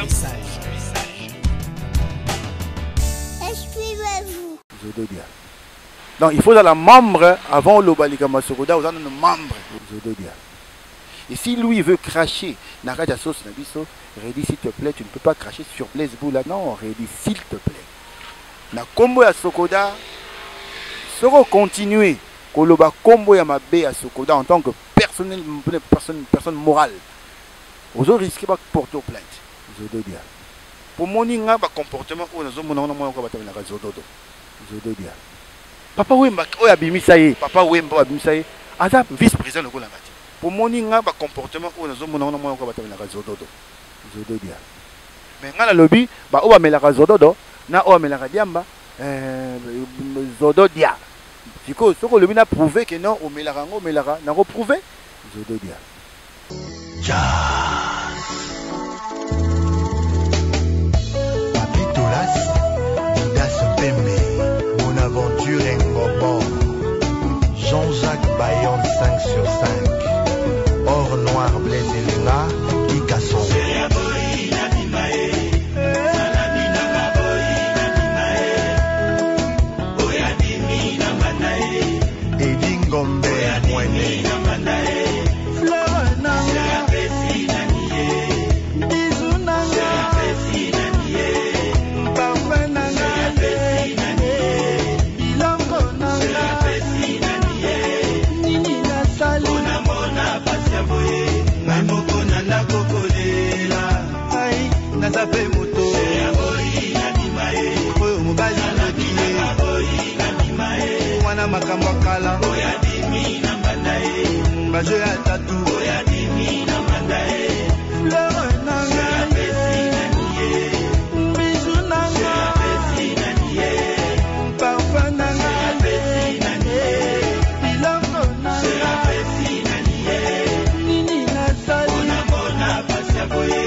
message. Exprimez-vous. Donc il faut dans la membre avant le Balikama Sokoda, vous avez un membre. Et si lui veut cracher, Naraja Sos Nabiso, Redis s'il te plaît, tu ne peux pas cracher sur Blaise Boula. Non, Redis s'il te plaît. Na combo ya Sokoda, sera continuer. Koloba combo ya mabe à Sokoda en tant que personne morale. Vous aurez risqué de porter plainte. Pour mon comportement, Papa Wemba, Papa Wemba Abimisaye, Azap vice-président de Golangati. Pour mon comportement, mais dans le lobby, on va mettre la Zododo, on va mettre la Diamba, Zododia. Si le lobby a prouvé que non, on met la rango, on n'a pas prouvé. Zododia. Bonaventure Ngombo, Jean-Jacques Bayon 5 sur 5, Or Noir Blaise Elenga, Picasso. Edin Gombe Mouene. Makambakala oya dimi na mandae bajo ya tatu oya dimi na mandae fleur na pesi na nié bisou na pesi na nié parfum na pesi na nié bilongo na pesi na nié nini na sali na mona pasia boye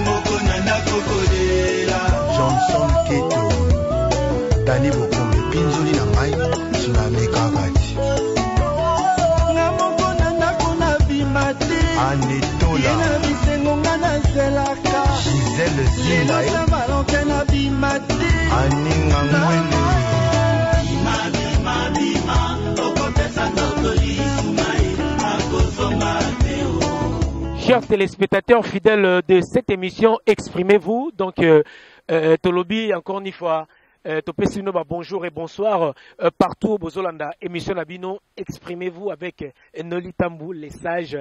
moko na kokolela Johnson Keto Dani Bokombe Pinzoli na mai Anetola Gisèle Zila Aninga Mwene. Chers téléspectateurs fidèles de cette émission, exprimez-vous. Donc, Tolobi, encore une fois, bonjour et bonsoir partout au Bozolanda. Émission Nabino, exprimez-vous avec Noli Tambou, les sages,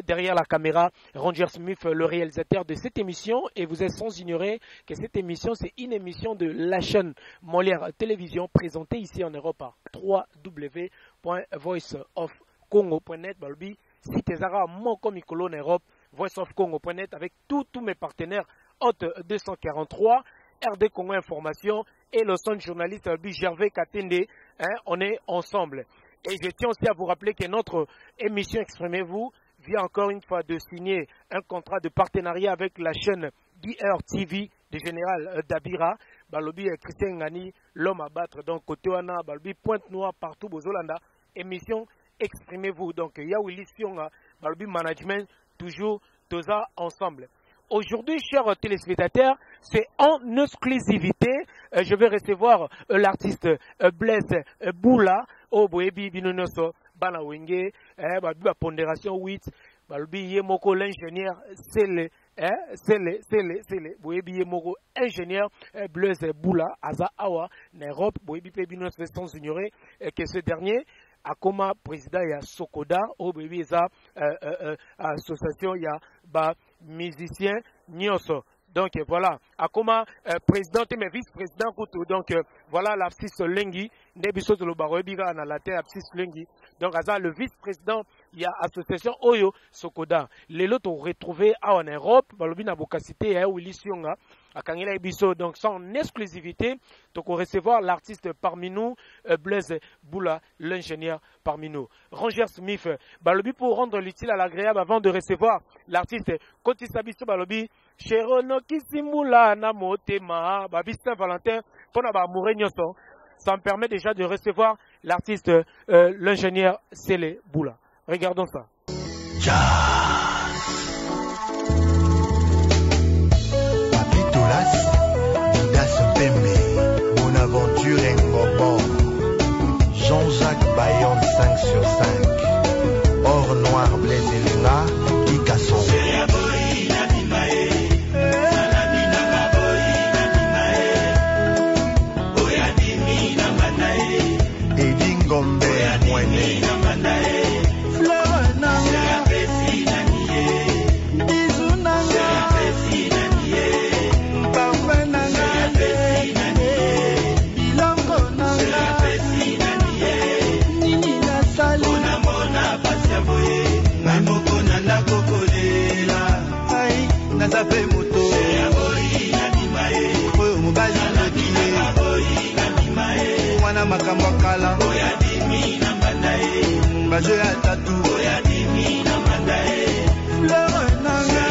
derrière la caméra, Ranger Smith, le réalisateur de cette émission. Et vous êtes sans ignorer que cette émission, c'est une émission de la chaîne Molière Télévision, présentée ici en Europe à www.voiceofcongo.net. Si Tezara Moko Mikolo en Europe, voiceofcongo.net avec tous mes partenaires, Hôte 243, RD Congo Information et le centre journaliste Gervais Katende, on est ensemble. Et je tiens aussi à vous rappeler que notre émission Exprimez-vous vient encore une fois de signer un contrat de partenariat avec la chaîne DR TV de Général Dabira, Balobi Christian Ngani, l'homme à battre, donc côté Wana, Balobi Pointe-Noire partout Bozolanda, émission Exprimez-vous. Donc il y a Willy Sionga, Balobi Management, toujours Toza ensemble. Aujourd'hui, chers téléspectateurs, c'est en exclusivité. Je vais recevoir l'artiste Blaise Boula, au Boebi Binonoso, Banawenge, la pondération 8, Balbi Yemoko, l'ingénieur, c'est le Boebi Yemoko, ingénieur Blaise Boula, Aza Awa, Nairobi, Boebi Binonoso, sans ignorer que ce dernier, Akoma, président, il y a Sokoda, au Boebi, association, il y a musicien Nyoso. Donc voilà, Akoma président et vice-président donc voilà l'abscisse Lengi, Nebiso de l'Obarobiga na la terre abscisse Lengi. Donc à ça le vice-président, il y a association Oyo Sokoda. Les lots ont retrouvé en Europe, Balobina Bokasité Willy Sionga, à Kangela Ebiso. Donc sans exclusivité, donc on recevoir l'artiste parmi nous, Blaise Boula, l'ingénieur parmi nous. Ranger Smith, Balobi pour rendre l'utile à l'agréable avant de recevoir l'artiste Koti Sabiso Balobi. Cherono Kisimula na motema, Babi Saint-Valentin, Pona ba Mourenyoso. Ça me permet déjà de recevoir l'artiste, l'ingénieur Sele Boula. Regardons ça. ngombe mwene fleur nanga bisu nanga parfum nanga bilongo nanga nini nasali ngai moko nanda kokolela ai naza pe moto oyo mobali nodie mwana makambo akala bajo ya tatu fleur nanga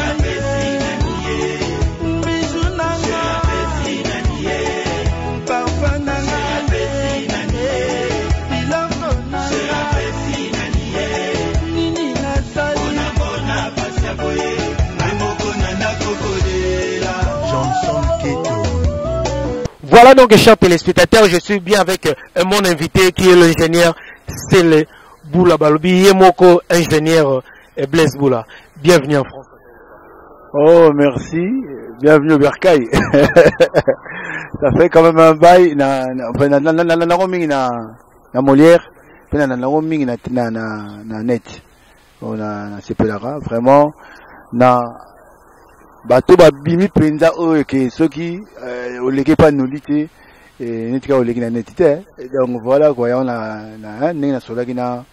bisu nanga parfum nanga bilongo nanga nini nasali ngai moko nanda kokolela Johnson Keto. Voilà donc, chers téléspectateurs, je suis bien avec mon invité qui est l'ingénieur Sele Boula Balobi, Yemoko, ingénieur Blaise Boula. Bienvenue en France. Oh, merci. Bienvenue au Bercail. Ça fait quand même un bail. Na Molière. Na net. On a Sepelara. Vraiment. Na bateau bimi penza o ke soki oleke pa nolite et netika oleke na netite. Donc voilà quoi, on a na solaki na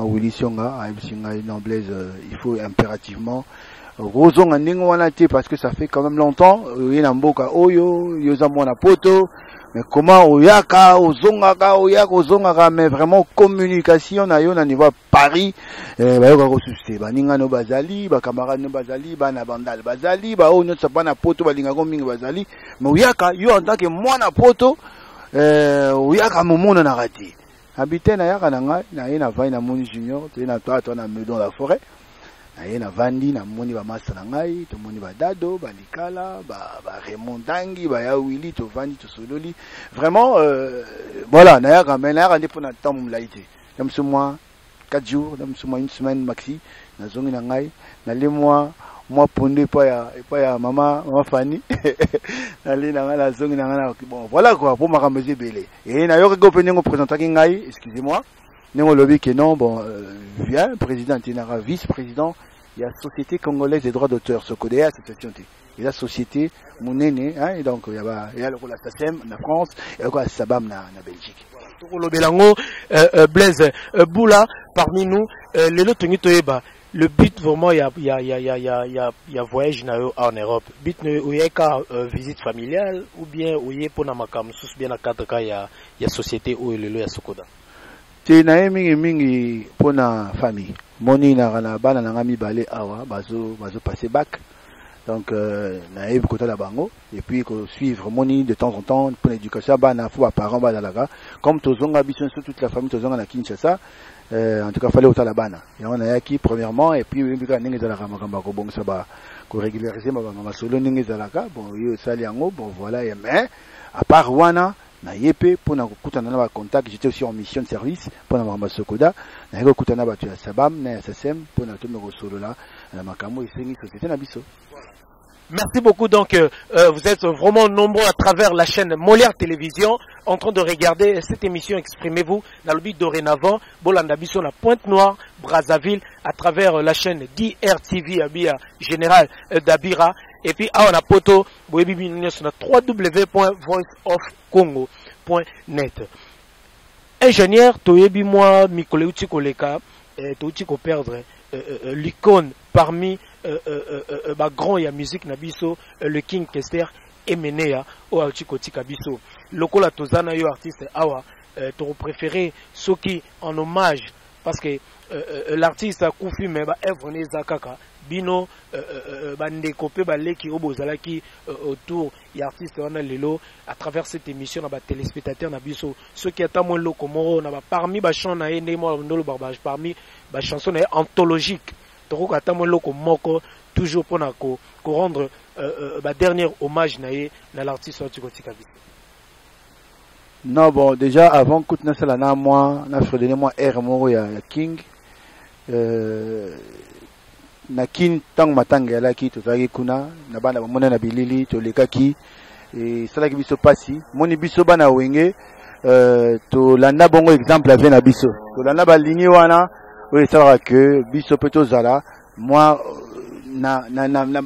Willy Sionga a Singa Blaise, il faut impérativement rozonga ningo wana te parce que ça fait quand même longtemps yena mboka oyo yoza mwana poto. Mais comment oyaka ozongaka mais vraiment communication na yo na niveau Paris bayoka ko susté baninga no bazali ba camarade no bazali bana bandal bazali ba o nyotsa bana poto balinga ko mingi bazali mais oyaka yo en tant que mwana poto oyaka momona na rati habité na yaka na ngai na ye na vai na moni junior te na toi na Meudon la forêt na ye na vandi na moni ba masa na ngai to moni ba dado ba likala ba Raymond Dangi ba ya Willy to vandi to sololi vraiment voilà na yaka mais na yaka ndipo na temps mulaité comme ce mois 4 jours comme ce mois une semaine maxi na zongi na ngai na le mois ponde pa ya mama Fanny na le na la zongi na ngana bon voilà quoi pour makambo belé et na yoka ko penengo présenter ngai excusez-moi nengo lobby que non bon vient président Tinara vice-président il y a Société Congolaise des droits d'auteur Socodea association et la société monene hein et donc il y a le la SACEM en France et le Sabam na Belgique. Belango Blaise Boula parmi nous les lots toyeba le but vraiment il y a voyage en Europe but il y a visite familiale ou bien il y a pour na makam sous bien na cadre il y a société ou le ya Sokoda. C'est na mingi pour na famille moni na bana na ngami balé awa bazo passer bac donc na eb kota la bango et puis ko suivre moni de temps en temps pour l'éducation bana fo parents badalaga comme tozonga biso toute la famille tozonga na Kinshasa en tout cas fallait autant la bana et on a acquis premièrement et puis bika ningi za la makamba ko bongsa ba ko régulariser ma solo ningi za la ka bon yo sali yango bon voilà mais à part wana na yepe pour na kutana na ba contact j'étais aussi en mission de service pour na mama Sokoda na ko kutana ba tu ya Sabam na SSM pour na tomo ko solo là na makambo isengi société na biso. Merci beaucoup. Donc, vous êtes vraiment nombreux à travers la chaîne Molière Télévision en train de regarder cette émission. Exprimez-vous dans le but dorénavant. Bolandabiso, la Pointe-Noire, Brazzaville, à travers la chaîne DRTV, Abia Général d'Abira. Et puis, on a poto, www.voiceofcongo.net. Ingénieur, toyebi moi, Mikole Utikoleka, Toutiko perdre l'icône parmi grand ya musique nabiso le King Kester Emenea o Achikoti Kabiso lokola tozana yo artiste awa to préféré soki en hommage parce que l'artiste a koufi mais ba œuvre neza kaka bino bandeko pe baleki obozalaki autour ya artiste wana lelo à travers cette émission na ba téléspectateurs nabiso soki atamo loko moro na ba parmi ba chant na ene mo ndolo barbage parmi ba chanson anthologique toujours pour rendre dernier hommage à l'artiste. Non, bon, déjà avant que nous soyons moi, moi King. Na kin tang matanga la ki to zagi kuna na bana mona na bilili to lekaki et sala ki biso pasi moni biso bana wenge to landa bongo exemple vient na biso to landa ba ligne wana oui ça que biso peut zala moi na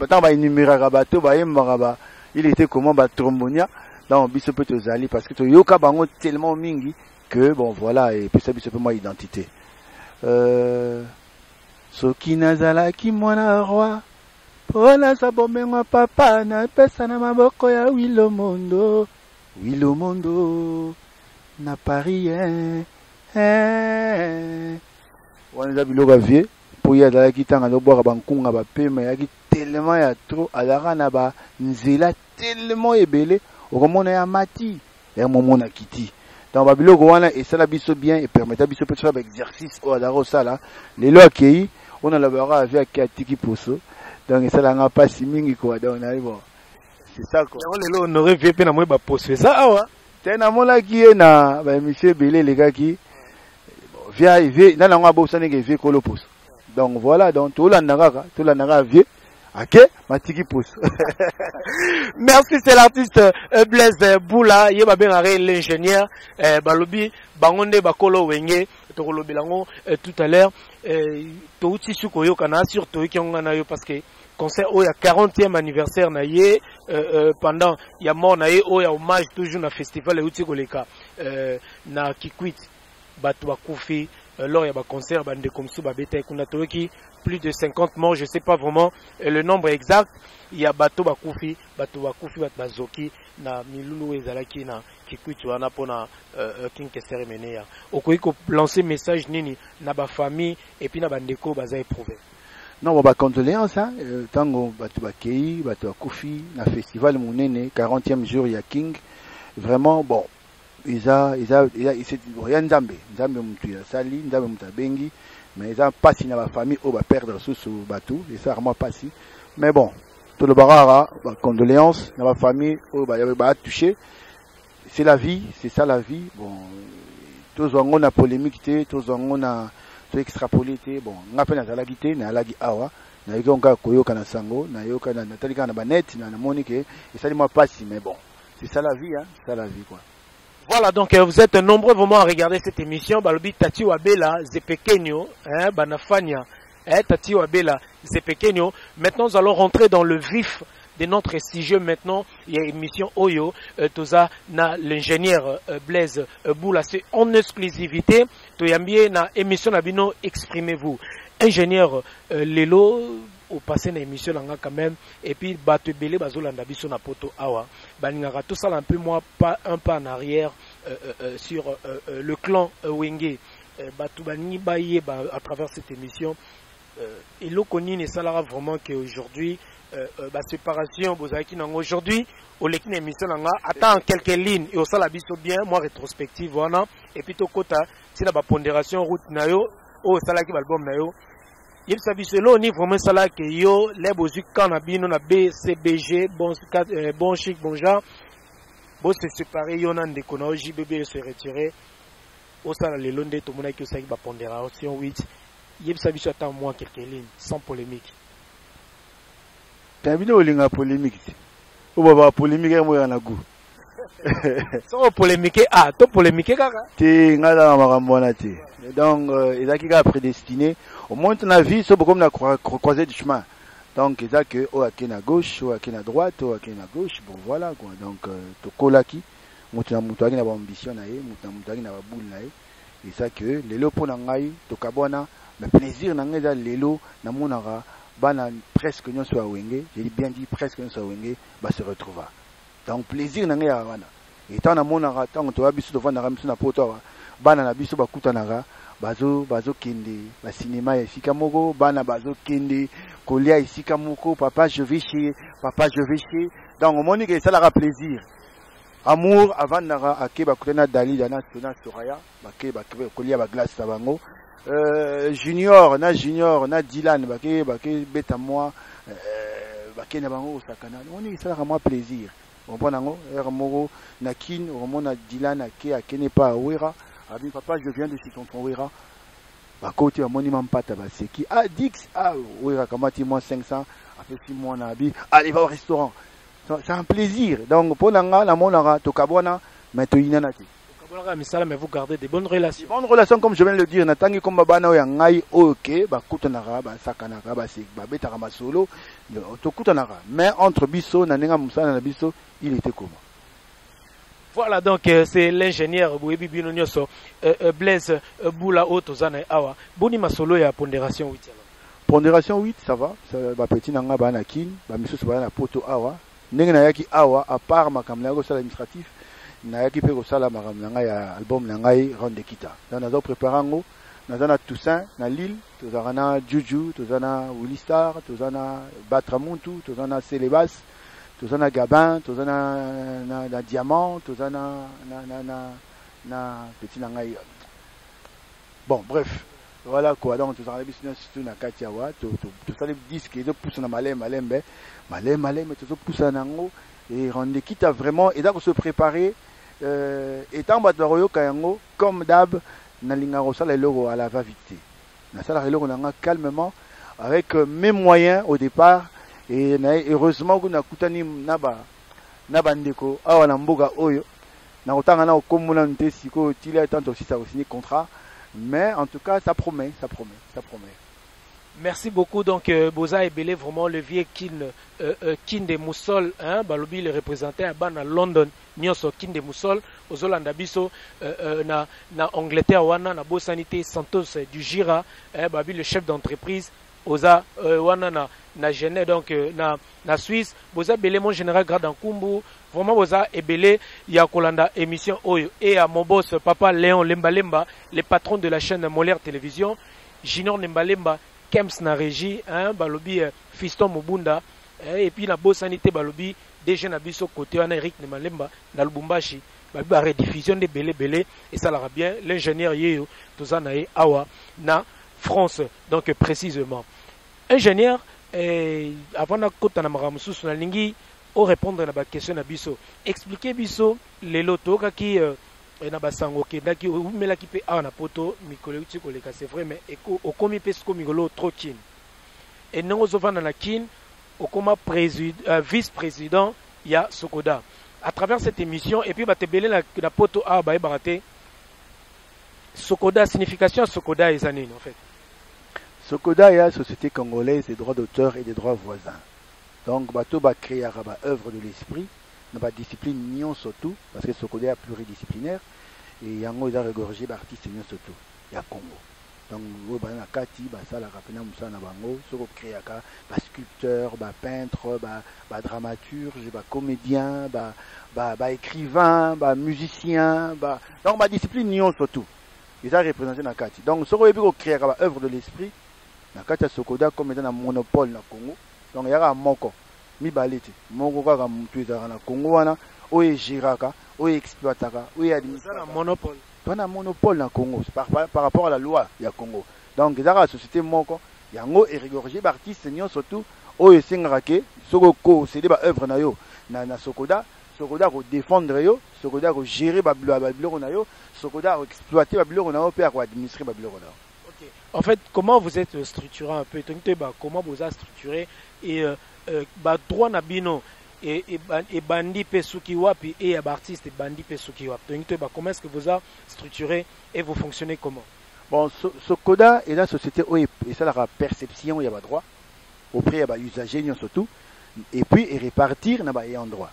tant ba énumérer bato ba yemba ba il était comment ba trombonia donc biso peut zali parce que to yoka bango tellement mingi que bon voilà et puis ça biso peut moi identité soki nazala ki mwana roi pona sa bomengo papa na pesa na maboko ya wilo mondo na Paris wana biloba vie po ya dala kitanga no boka bankunga ba pema ya ki tellement ya trop alaka na ba nzela tellement ebele okomona ya mati ya momona kiti donc ba biloko wana esala biso bien et permettre biso peut faire exercice o adaro sala lelo akei on a la bara avec atiki poso donc ça n'a pas si mingi quoi donc bon c'est ça quoi lelo on aurait vu pe na moi ba poser ça awa tena mola qui na ba monsieur belé les gars qui via na na ngwa bosane ke vie kolo poso donc voilà donc tout la nanga vie ok matiki poso. Merci, c'est l'artiste Blaise Boula yeba ben l'ingénieur balobi bangonde bakolo wenge to bilango tout à l'heure to uti sukoyo kana surtout ki ngana yo parce que concert au 40e anniversaire na ye pendant ya mort na ye au ya hommage toujours na festival uti koleka na Kikwit batu bakufi lors il y a un concert bande comme ça babeta kuna toki plus de 50 morts, je ne sais pas vraiment le nombre exact. Il y a bateau bakufi bazoki na milulu ezalaki na Kikwit wana pona kinke cérémonie. Okoki ko lancer message nini na ba famille et puis na bandeko baza éprouvé. Non, ba condoléances hein, tango bato bakei, bato bakufi na festival monene 40e jour ya King. Vraiment bon, ils rien nzambe mutu ya sali, nzambe mutu bengi. Mais ils n'ont pas si dans la famille ou va perdre sous bateau, et ça vraiment pas si. Mais bon, tout le barara, condoléances dans la famille ou va toucher. C'est la vie, c'est ça la vie. Bon, tous on a polémique, tous on a extrapolé, bon, on a peine à la guité, na la awa, na yoka koyo kana sango, na yoka na talika na banet, na monique, et ça ne m'a pas si, mais bon, c'est ça la vie, hein, c'est ça la vie quoi. Voilà, donc vous êtes nombreux vraiment à regarder cette émission. Balobi Tati Wabela, Zepekenyo, Banafania, Tati Wabela, Zepekenyo. Maintenant, nous allons rentrer dans le vif de notre sujet. Maintenant, il y a une émission Oyo, Toza, na l'ingénieur Blaise Boula, c'est en exclusivité. Toyambie, na émission Nabino, exprimez-vous. Ingénieur Lelo, au passé na émission langa quand même et puis bato belé bazolanda biso na poto awa balingaka tout ça un peu moi pas un pas en arrière sur le clan Wenge bato bani baye à travers cette émission et l'okoni ne salara vraiment que aujourd'hui ba séparation bozaki nango aujourd'hui au lekine émission langa attend quelques lignes et au sala biso bien moi rétrospective wana et puis to kota sina ba pondération route nayo au sala ki album nayo. Il s'agit là ni vraiment ça là que yo les bozuki kanabino na BCBG bon chic bon genre bon se séparer yo nan de kona JBB se retirer au sala le londe to mona ki ça qui va pondération 8 il s'agit attend moi quelques lignes sans polémique tabino linga polémique ou ba polémique mo na goût sans polémique ah to polémique kaka ti ngala makambo ti donc ils a qui a prédestiné au moins dans la vie c'est beaucoup comme la croisée du chemin donc ils a que au à na gauche ou à na droite ou à na gauche bon voilà quoi donc to kolaki mutu na ba ambition na ye mutu na ba boule na ye et ça que lelo pona ngai to kabona mais plaisir na ngai za lelo na monara bana presque non soit wenge j'ai bien dit presque non soit wenge va se retrouver donc plaisir na ngai ya wana et tant na monara tant to abisu to vana ramsu na poto bana na biso bakuta nanga bazo kende ba cinéma esika moko bana bazo kende kolia esika moko papa je vais chez donc au moni que ça la plaisir amour avant nara ake bakutana dali dana tona soraya bake kolia ba glace sabango junior na Dylan bake beta moi bake na bango sakana moni ça la vraiment plaisir on prend nango moko na kin on na Dylan ake ne pas wera. Ah bien papa je viens de chez tonton Wera à côté un monument pata c'est qui ah Dix ah Wera comment tu moins 500 après 6 mois na bi allez va au restaurant c'est un plaisir donc pour nanga la monara to kabona mais to inana ti Mais vous gardez des bonnes relations. Bonnes relations, comme je viens de le dire. Natangi comme babana ou yangai ok, ba kutanara, ba sakanara, ba sik, ba betara masolo, to kutanara. Mais entre biso, nanenga musa na biso, il était comment? Voilà, donc c'est l'ingénieur Bouébi Binonyoso, Blaise Boula Otozana Awa. Boni masolo ya pondération 8. Pondération 8, ça va. Ça va petit nanga ba nakin, ba miso so ba na poto awa. Ndenge na yaki awa, à part makamna go sala administratif. Nayaki pe kosala makamna ngai ya album na ngai Ronde Kita. Donc nazo préparer ngo, nazana Toussaint na Lille, tozana Juju, tozana Willy Star, tozana Batramuntu, tozana Célébas, tozana Gabin, tozana na Diamant, tozana na petit na ngai. Bon, bref. Voilà quoi. Donc tozana business tout na Katiawa, to sala disque de pousse na malembe, tozo pousse na ngo et Ronde Kita vraiment et donc se préparer étant batwaroyo kayango comme d'hab na linga rosala logo à la va-vite na sala logo nanga calmement avec mes moyens au départ et heureusement que na kutani na bandeko awa na mboga oyo na kotanga na okomuna nte siko tila tant aussi ça signer contrat mais en tout cas ça promet. Merci beaucoup. Donc, Boza Ebele, vraiment le vieux Kin de Moussol, hein, Balobi le représentant à London, Nyoso Kin de Moussol, aux Hollandais Bisso, na Angleterre, Wana, na Bosanité, Santos du Gira, hein, Babi le chef d'entreprise, Oza, Wana, na Genève, donc, na Suisse, Boza Ebele, mon général Grad en Kumbu, vraiment Boza Ebele, Yakolanda, émission Oyo, et à mon boss, Papa Léon Lemba, le patron de la chaîne Molaire Télévision, Junior Nembalemba, Kems na régie, hein, balobi Fiston Mobunda, et puis la Bosanité balobi, déjà na biso côté on Eric Nemalemba, na Lubumbashi, la rediffusion de Belé, et ça l'ara bien, l'ingénieur Yeo, Tozanae Awa, na France, donc précisément. Ingénieur, avant de côté na maramusu na lingi, au répondre à la question na biso, expliquez biso les lotos qui na basango ke daki ou mela ki pe a na poto mikolo uti ko leka c'est vrai mais o komi pe sko mikolo trop kin et non ozovana na kin o koma vice-président ya Sokoda à travers cette émission et puis batebele na poto a ba barate Sokoda signification Sokoda ezanine en fait Sokoda est la société congolaise des droits d'auteur et des droits voisins donc bato ba créer ba œuvre de l'esprit n'a pas discipline nion surtout parce que Sokoda est pluridisciplinaire et yango ils a regorgé d'artistes nion surtout ya Congo donc au bana kati ba sala rapena musa na bango soko créaka ba sculpteur ba peintre ba dramaturge ba comédien ba écrivain ba musicien donc ba discipline nion surtout ils a représenté na kati donc soko ebi ko créaka ba œuvre de l'esprit na kati ya Sokoda comme étant un monopole na Congo donc yaka moko mibalete moko kaka mutu ezaka na Congo wana oyo giraka oyo exploitaka oyo administraka monopole tona monopole na Congo par rapport à la loi ya Congo donc ezaka société moko yango erigorgé ba artiste nyon surtout oyo singaka ke soko ko céder ba œuvre na yo na Sokoda ko défendre yo Sokoda ko gérer ba biloko na yo Sokoda ko exploiter ba biloko na yo pe ko administrer ba biloko na yo. OK. En fait, comment vous êtes structuré un peu comment vous êtes structuré et droit na bino et bandi pesuki wapi et artiste bandi pesuki wapi comment est-ce que vous êtes structuré et vous fonctionnez comment? Bon, Sokoda est la société et ça la perception il y a droit auprès il y a usagers surtout et puis et répartir na ba ayant droit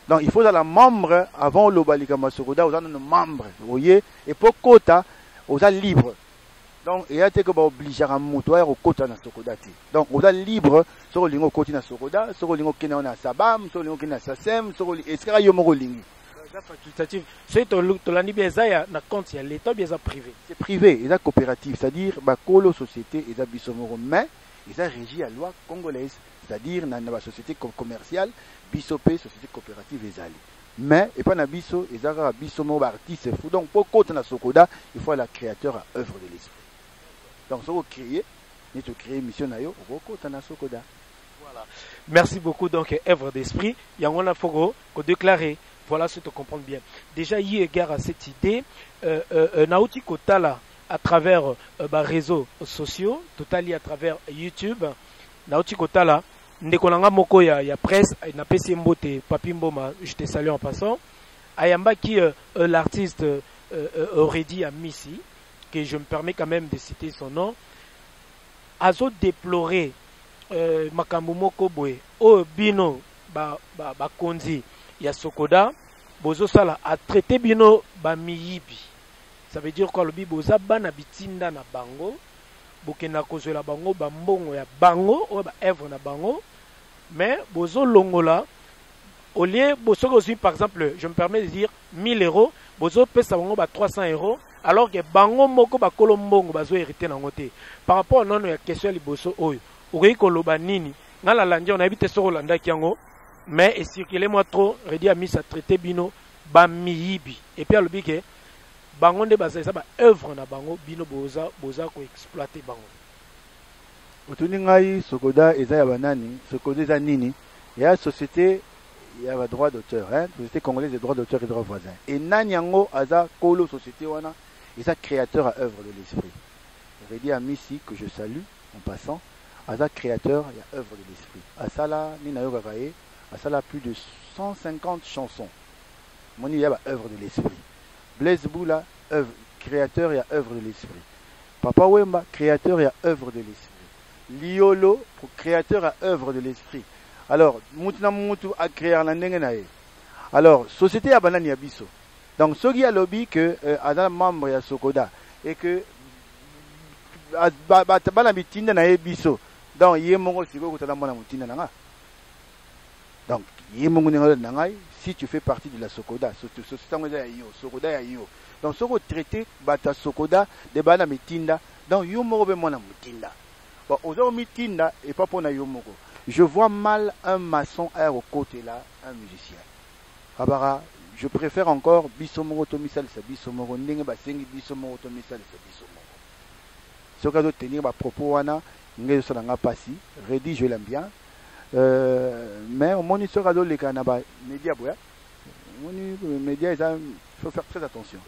donc il faut dans la membre avant le balikama Sokoda aux nos membres vous voyez et pour quota aux libre. Donc, il y a été obligé à monter au côté de Sokoda. Donc, on est libre sur le côté de Sokoda, sur le côté de Sabam, sur le côté de Sassem, sur le côté de Lingi. C'est l'État bien privé. C'est privé, il y a coopérative, c'est-à-dire que société et bisomoro, mais il y a régi à la loi congolaise, c'est-à-dire dans la société commerciale, bisopé, société coopérative et zali. Mais, et pas na biso, il y a bisomoro artiste, donc pour côté de Sokoda, il faut la créateur à œuvre de l'esprit. Donc, ça va créer, mission nayo, Sokoda. Voilà. Merci beaucoup. Donc, œuvre d'esprit, il y a un fogo qu'on déclarer. Voilà ce que tu comprends bien. Déjà, il y a égard à cette idée, Naouti Kotala, à travers les réseaux sociaux, totali à travers YouTube, Naouti Kotala, Ndekolanga Moko, il y a presse, il y a PC Mbote, Papi Mboma, je te salue en passant. Ayamba qui l'artiste Redi Amissi, que je me permets quand même de citer son nom, azo déploré makambo moko boye o bino ba konzi ya Sokoda bozo sala a traité bino ba miyibi. Ça veut dire quoi? Le bi boza bana bitinda na bango bokena kozela bango ba mbongo ya bango o ba œuvre na bango, mais bozo longola au lieu bozo aussi, par exemple, je me permets de dire 1000 euros, bozo pesa bango ba 300 euros, alors que bango moko ba kolombongo bazo hérité na ngote. Par rapport à non ya question liboso oyo okoki koloba nini ngala landi on habite sur Rolanda kiango, mais et circuler moi trop Redi Amissi a traité bino ba miyibi, et puis alobi ke bango nde baza ça ba œuvre na bango bino boza ko exploiter bango. Otuni ngai Sokoda eza ya banani, Sokoda eza nini? Ya société ya ba droit d'auteur, hein, société congolaise de droits d'auteur et droits voisins. Et nani yango aza kolo société wana, eza créateur à œuvre de l'esprit. Redi Amissi que je salue en passant, aza créateur ya œuvre de l'esprit. Asala ni na yo kakaye, asala plus de 150 chansons. Moni ya ba œuvre de l'esprit. Blaise Boula, œuvre, créateur et œuvre de l'esprit. Papa Wemba, créateur et œuvre de l'esprit. Liolo, créateur et œuvre de l'esprit. Alors, Moutina Moutou a créé un ndenge. Alors, société à banane yabiso. Donc, ce qui a lobby que Adam membre ya Sokoda et que bana bitinda na yabiso. Donc, yemongo siko kutana mona mutinda nanga. Donc, yemongo nangai. Si tu fais partie de la Sokoda, Sokoda ya yo. Donc, ce que traité bata Sokoda de bana mitinda, donc yo moko be mona mutinda. Bon, ozo mitinda et pas pour na yo moko. Je vois mal un maçon au côté là, un musicien. Abara, je préfère encore Bisomoro Tomisal, c'est Bisomoro Ndenge Basengi, Bisomoro Tomisal, c'est Bisomoro. Ce cas de tenir ma propos, Nge Solanga Passi, Redi, je l'aime bien. Mais au moment où sera dans les canabas, médias, médias, il faut faire très attention.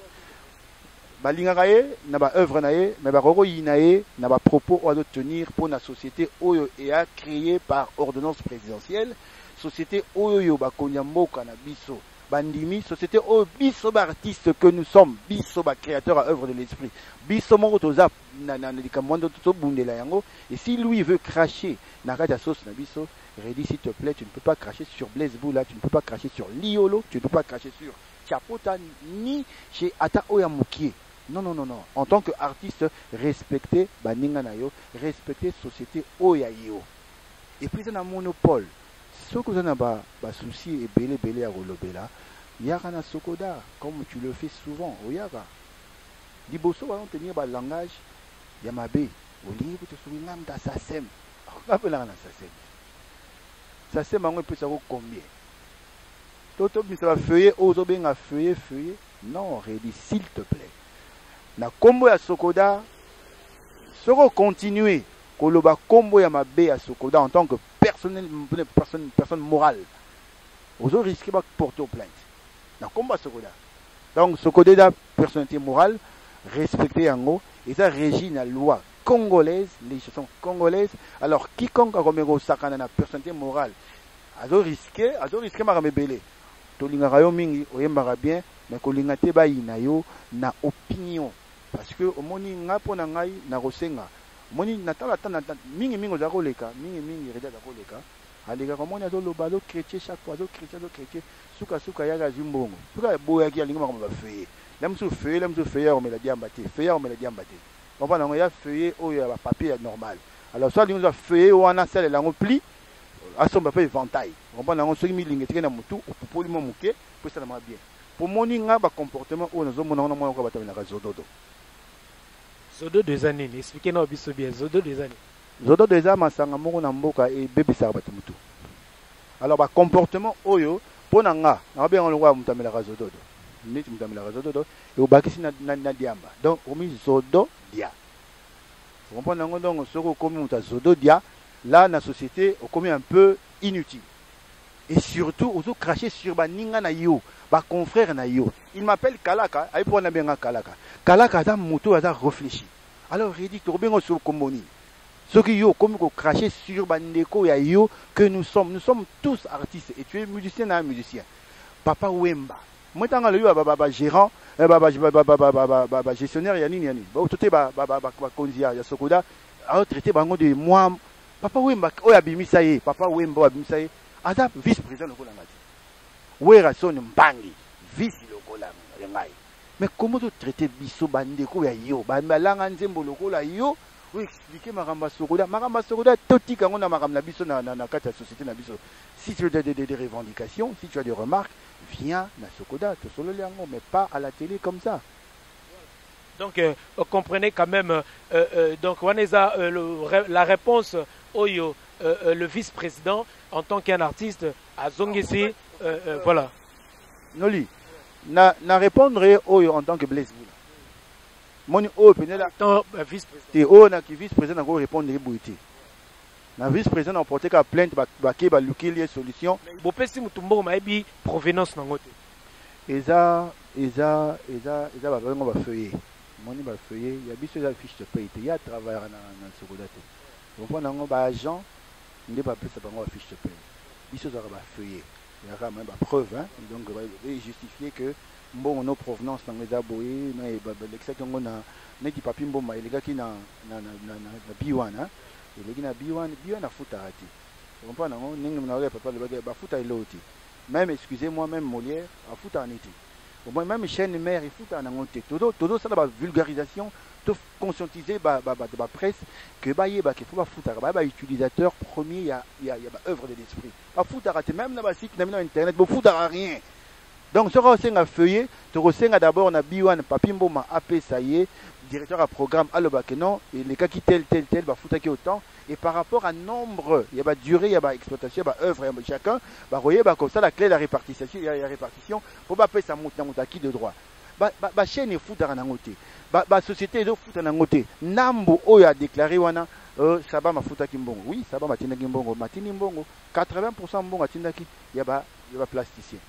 Balingaraye, naba œuvre nae, mais baroro yinae, naba propos à tenir pour la société Oyo et a créé par ordonnance présidentielle, société Oyo bakonyambo kanabiso, bandimi, société Oyo biso artiste que nous sommes, biso créateur à œuvre de l'esprit, biso mongotoza na likamwando to bundela yango, et si lui veut cracher na kata sauce na biso, Redi s'il te plaît, tu ne peux pas cracher sur Blaise Boula, tu ne peux pas cracher sur Liolo, tu ne peux pas cracher sur Chapota ni chez Ata Oyamukie. Non, non, non, non. En tant qu'artiste, respectez Baninga Nayo, respectez société Oyayo. Et puis, dans un monopole, ce que vous avez un souci et belé à Rolobela, Yara Sokoda, comme tu le fais souvent, Oyara. Diboso va tenir le langage, Yamabe, au livre de Sourinam d'Assasem. Rappelez-la Assasem. Assasem, on peut savoir combien. Toto, ça va feuiller, Ozoben a feuillé. Non, Redi, s'il te plaît. Na kombo ya Sokoda, soko continuer koloba kombo ya mabe ya Sokoda en tant que personne morale. Vous risquez de porter plainte. Na kombo ya Sokoda. Donc Sokoda da personnalité morale, respecter yango et ça régit la loi congolaise, législation congolaise. Alors quiconque a remis sakana na personnalité morale, azo risquer maramebele. Tolinga rayo mingi oyembara bien, mais kolinga te ba inayo na opinion. Parce que au moni ngapo na ngai na rosenga moni natala tana mingi za koleka mingi reda za koleka aleka ko moni azoloba zo chrétien chaque fois zo chrétien suka ya gazimbongo suka boya ki alinga ma feuiller lamso feuiller on me la diamba te on va na ya feuiller o ya papier normal. Alors ça linga feuiller wana sele la pli asomba pe éventail on va na so mi linga na mutu opopoli mo muke pour ça na bien pour moni nga ba comportement o nazo mona na mo ko batamela ka zododo. Zodo 2 années, expliquez-nous bien, Zodo 2 années. Zodo 2 ans, masanga moko na mboka et bébé sarabatu mutu. Alors ba comportement oyo ponanga, na bien on le voit mutamela Zodo. Nit mutamela Zodo et obakisi na diamba. Donc on met Zodo dia. Vous comprenez donc soko comme muta Zodo dia, là la société on commet un peu inutile. Et surtout ozo cracher sur baninga na yo, ba confrère na yo. Il m'appelle Kalaka, ay pour na benga Kalaka. Kalaka a moto a réfléchi. Alors il dit Torbengo sur Komoni. Ce qui yo comme cracher sur Bandeko ya yo que nous sommes tous artistes et tu es musicien na musicien. Papa Wemba. Moi tanga le yo baba gérant gestionnaire ya nini yani ba tote ba konzi ya Sokoda a traité bango de moi papa Wemba oya bimisa ye papa Wemba oya bimisa ye aza vice président lokola ngati wera son mbangi vice lokola ngai mais comment to traiter biso bandeko ya yo balanga nzembo lokola yo ou expliquer Makamba Sokoda toti kango na Makamba biso na kati ya société na biso. Si tu as des revendications, si tu as des remarques, viens na Sokoda, to solo liango, mais pas à la télé comme ça. Donc comprenez quand même donc Waneza la réponse Oyo le vice-président en tant qu'un artiste à Zongesi voilà. Noli na répondre Oyo en tant que Blaise Boula. Moni o penela vice-président o na ki vice-président na ko répondre eboité na vice-président na porter ka plainte ba ke ba lukilie solution bo pesi mutumbo maibi provenance nango te eza ba bango ba feuiller moni ba feuiller ya biso ya fiche de paie te ya travailler na Sokoda te bon pour nango ba agent ndé ba pesa bango ba fiche de paie biso za ba feuiller ya ka même ba preuve hein donc va justifier que bon no provenance dans les aboyés na l'exaction na neki papi mboma elegaki na B1 hein elegi na B1 na futa ati on comprend non ningi na papa le ba futa eloti même excusez-moi même Molière a futa aniti au moins même chaîne mère il futa na ngote todo ça la vulgarisation de conscientiser ba presse que ba yeba qu'il faut ba futa ba utilisateur premier il y a ba œuvre de l'esprit ba futa ati même na ba site na internet ba futa rien. Donc, ce qu'on a feuillé, tu as d'abord na B1 Papi Mboma AP Saye, directeur à programme à l'Obakenon, et les cas qui tel, bah foutre qui autant. Et par rapport à nombre, il y a durée, il y a exploitation, il y a œuvre, il y a chacun, bah voyez, bah comme ça la clé de la répartition, il y a répartition, pour pas payer ça monte dans acquis de droit. Bah chaîne est foutre à n'angote. Bah société est foutre à n'angote. Nambo Oya a déclaré wana. Ça va ma fouta kimbongo. Oui, ça va ma tina kimbongo. Matini mbongo. 80% mbongo atina ki, il y a plasticien.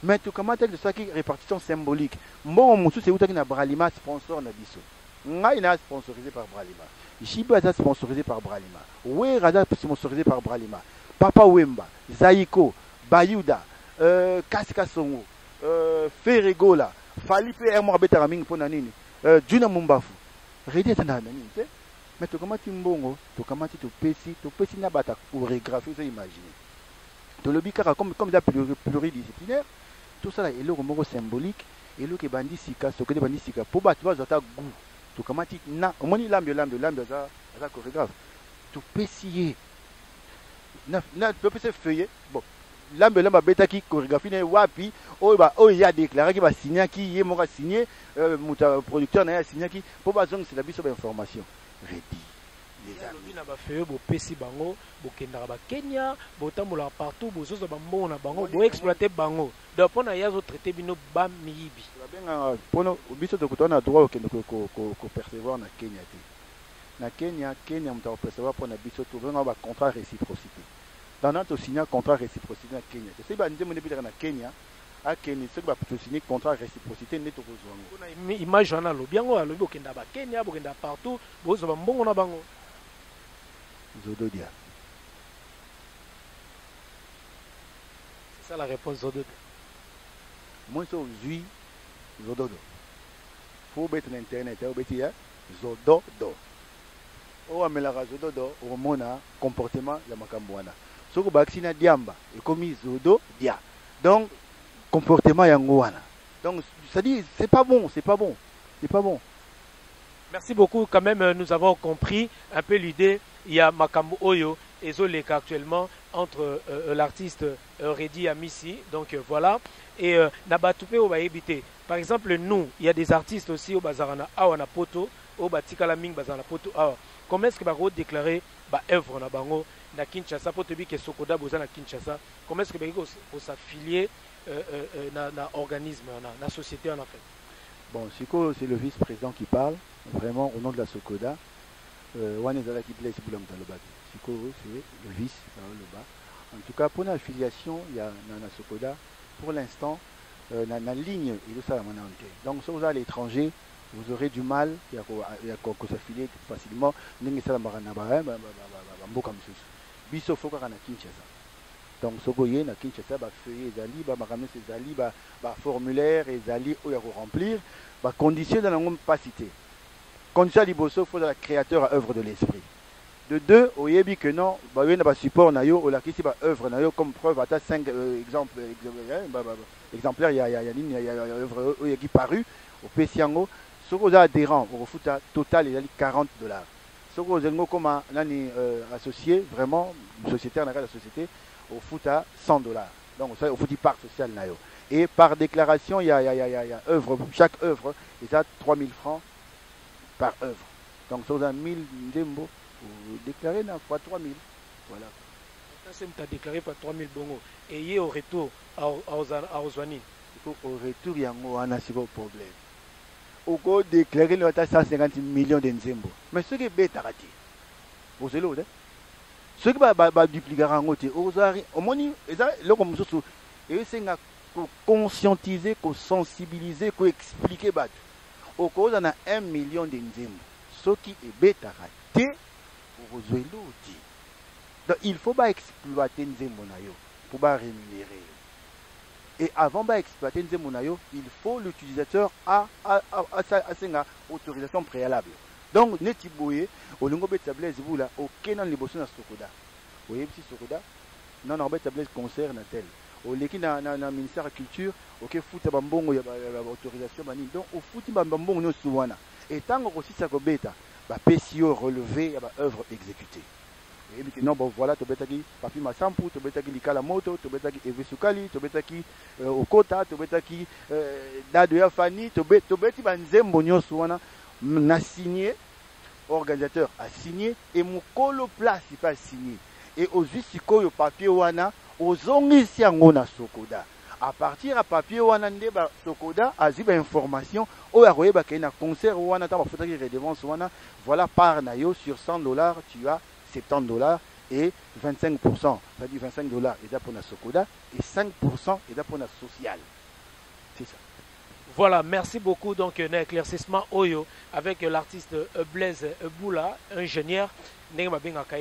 Mais tu commences avec ça qui répartition symbolique. Bon, mon sou c'est où tu as une Bralima sponsor na biso. Ngai na sponsorisé par Bralima. Jiba za sponsorisé par Bralima. Wera za sponsorisé par Bralima. Papa Wemba, Zaiko, Bayuda, Kasika Songo, Ferregola, Falipe Ermo Betaraming Ponanini, Juna Mumbafu. Rede tana nani, mais tu commences mbongo, tu commences tu pesi na bata chorégraphie, vous imaginez. Tu le bikara comme ça pluridisciplinaire. Tout ça là est le mot symbolique et le qui bandi sika ce que des bandi sika pour battre tu as goût tu comment tu na au moins l'âme ça chorégraphe tu peux essayer na tu peux se feuiller bon l'âme bêta qui chorégraphie n'est wapi il y a déclaré qui va signer qui y est mon signé mon producteur n'a signé qui pour pas c'est la biso information ready les amis na ba feuille bo pesi bango bo kenda ba Kenya bo tambola partout bo zozo ba mbona bango bo exploiter bango donc on a yazo traiter bino ba miyibi ba benga biso to kutona droit ko percevoir na Kenya te na Kenya mta percevoir pour na biso to benga ba contrat réciprocité dans notre signer contrat réciprocité na Kenya c'est ba ndemo ne bitaka na Kenya a Kenya c'est ba signer contrat réciprocité neto kozwango on a image na lo biango alobi bo kenda ba Kenya bo kenda partout bo zo ba mbongo na bango Zododia. C'est ça la réponse Zododia. Moi je suis Zododo. Faut mettre l'internet, faut mettre Zododo. On amène Zododo au mona comportement ya makambwana. Soko baksina diamba et comme Zododia. Donc comportement ya ngwana. Donc ça dit c'est pas bon. Merci beaucoup. Quand même, nous avons compris un peu l'idée. Il y a Makambo Oyo et Zoleka actuellement entre l'artiste Redi Amissi. Donc voilà. Et Nabatupe au Baébité. Par exemple, nous, il y a des artistes aussi au Bazarana Awana Poto, au Batikalaming Bazarana Poto. Comment est-ce que vous déclarer œuvre na bango na Kinshasa pour te dire que Sokoda boza na Kinshasa? Comment est-ce que vous s'affilier na organisme, na société en fait? Bon, Siko, c'est le vice-président qui parle, vraiment au nom de la Sokoda. Wanezala qui blesse Boulam Taloba. Siko, c'est le vice, le bas. En tout cas, pour l'affiliation, il y a na Sokoda, pour l'instant, la ligne, il est ça à mon enquête. Donc, si vous allez à l'étranger, vous aurez du mal à s'affilier facilement. N'engagez pas la marana, Biso Foka na Kinshasa. Donc sokoye na Kinshasa ba feuille ezali ba makambo ezali ba formulaire ezali oya ko remplir ba condition dans la pas cité. Condition liboso faut la créateur à œuvre de l'esprit. De deux, oyebi que non, ba yena ba support na yo o la kisi ba œuvre na yo comme preuve ata 5 exemplaires il y a œuvre qui paru au Pesiango. Soko za adhérent au futa total il y a $40. Soko zengo comme nani associé vraiment sociétaire dans la société au futa $100. Donc ça au futi part social na yo. Et par déclaration il y a œuvre, chaque œuvre est à 3000 francs par œuvre. Donc ça a 1000 ndembo déclaré na fois 3000. Voilà. Ça c'est déclaré par 3000 bongo et y au retour à Ozwani. Au retour il y a un problème. Au go déclaré le 150 millions de nzembo. Mais ce qui est bête à rater. Vous savez là. Ce qui va dupliquer en côté au moni là comme ça et c'est nga conscientiser, ko sensibiliser, ko expliquer bat. Au cause on a 1 million de nzembo. Ce qui est bête à rater pour vous dit. Donc il faut pas exploiter nzembo na yo pour pas rémunérer. Et avant d'exploiter Nzembo na yo, il faut l'utilisateur à sa autorisation préalable. Donc, neti boye, au longo betablez vous là, aucun dans les bossons na Sokoda. Vous voyez petit Sokoda? Non, non, betablez concert na tel. Au leki na ministère de la culture, ok futa bambongo ya autorisation bani. Donc, au futi bambongo no suwana. Et tant que aussi ça ko beta, ba PCO relevé ya ba œuvre exécutée. Et puis non bon voilà to betaki papi masampu to betaki likala moto to betaki evesukali to betaki okota to betaki dado ya fani to beti banzembo nyoso wana na signé organisateur a signé et mukolo place pas signé et ozwi sikoyo papier wana ozongisi yango na Sokoda à partir à papier wana nde ba Sokoda aziba information o ya koyeba ke na concert wana ta ba fotaki redevance wana voilà par na yo sur $100 tu as $70 et 25%, c'est-à-dire $25 est pour la Sokoda et 5% est pour la sociale. C'est ça. Voilà, merci beaucoup. Donc, un éclaircissement Oyo avec l'artiste Blaise Boula, ingénieur.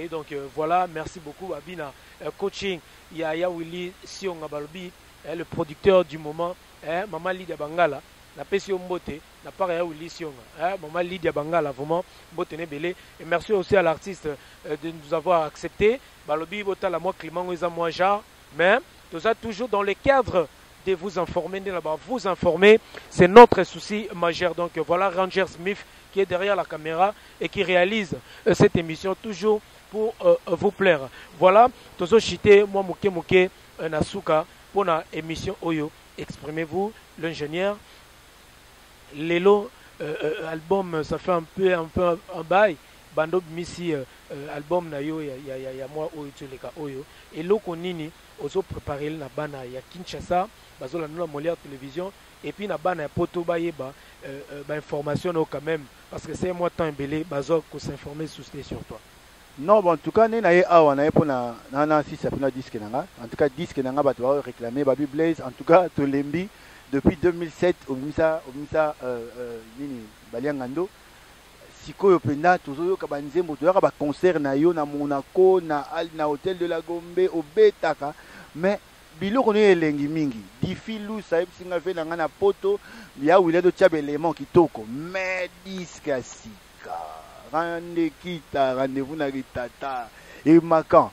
Donc, voilà, merci beaucoup. Abina Coaching, Yaya Willy Sion Abalbi, le producteur du moment, Maman Lydia Bangala. La PCO Mbote, la pareille Willy Sion, Maman Lydia Bangala, vraiment, Mbote Nebele. Et merci aussi à l'artiste de nous avoir accepté. Balobi, Bota, la moi, Clément, moi, Jar. Mais, tout ça toujours dans le cadre de vous informer, de vous informer. C'est notre souci majeur. Donc voilà Ranger Smith qui est derrière la caméra et qui réalise cette émission toujours pour vous plaire. Voilà, Tozo Chité, moi, Mouke, Nasuka, pour la émission Oyo. Exprimez-vous, l'ingénieur. Lelo album ça fait un peu un bail bando misi album na yo ya moi oyo toleka oyo et loko nini ozo préparer na bana ya Kinshasa bazola na Molière télévision et puis na bana ya poto bayeba ba information quand même parce que c'est moi temps belé bazo ko s'informer sur toi. Non bon en tout cas na ye awa na pour na si ça peut na disque nanga en tout cas disque nanga ba to réclamer Baby Blaze en tout cas to lembi depuis 2007 au Misa nini Baliangando sikoyo penda tozoyo ka banzembo to ka ba concert na yo na Monaco na hôtel de la Gombe au Betaka mais biloko ne elengi mingi difilu saib singa fe na poto ya wile do tchabe élément kitoko mais disque sika rendez-vous na ritata et makan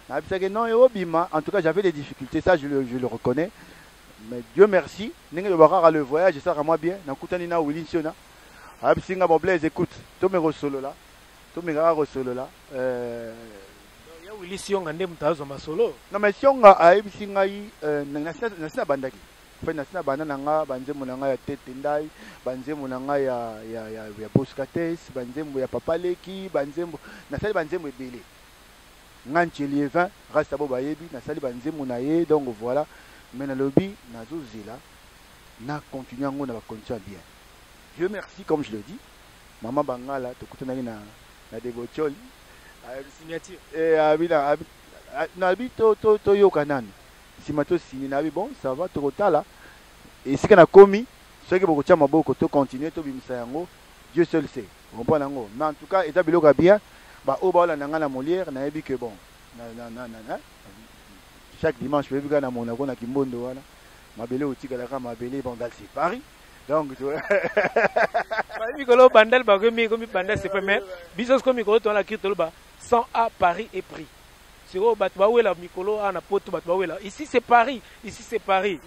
na bisake non obima en tout cas j'avais des difficultés ça je le reconnais. Mais Dieu merci, n'engagez pas le voyage, ça va moi bien. N'écoutez na Willy Siona. Absinga mon Blaise écoute, tout me resolo là, tout me resolo là. Ya Willy Siona ndem tazo masolo. Non mais Siona absinga yi nasina bandaki. Fait nasina bana nanga banzemo nanga ya tete ndai, banzemo nanga ya Boskates, banzemo ya Papaleki, banzemo nasali banzemo ebele. Ngancheli 20 rasta bo bayebi nasali banzemo na ye donc voilà. Mais dans le lobby, na continué à continuer bien. Dieu merci, comme je le dis. Maman Bangala, tu écoutes na dévotion. Signature. Et Nabi to yokanan. Si mato signé Nabi bon, ça va tout là. Et si qu'on a commis, ceux qui vont maboko to continuer to bimisa yango, Dieu seul sait. On comprend yango. Mais en tout cas, état biloka bien, ba oba la nanga na Molière, na ebi que bon. chaque dimanche, je vais voir Monaco, na Kimbondo, voilà. Mabele au Tigalaka, Mabele, Bandal, c'est Paris. Donc, tu vois. Mikolo Bandal, Bagomi, comme Bandal, c'est pas même. Bisous comme Mikolo, tu as la Kirtoloba, 100 à Paris et prix. C'est où Batbaouela, Mikolo, à Napoto, Batbaouela. Ici, c'est Paris. Ici, c'est Paris.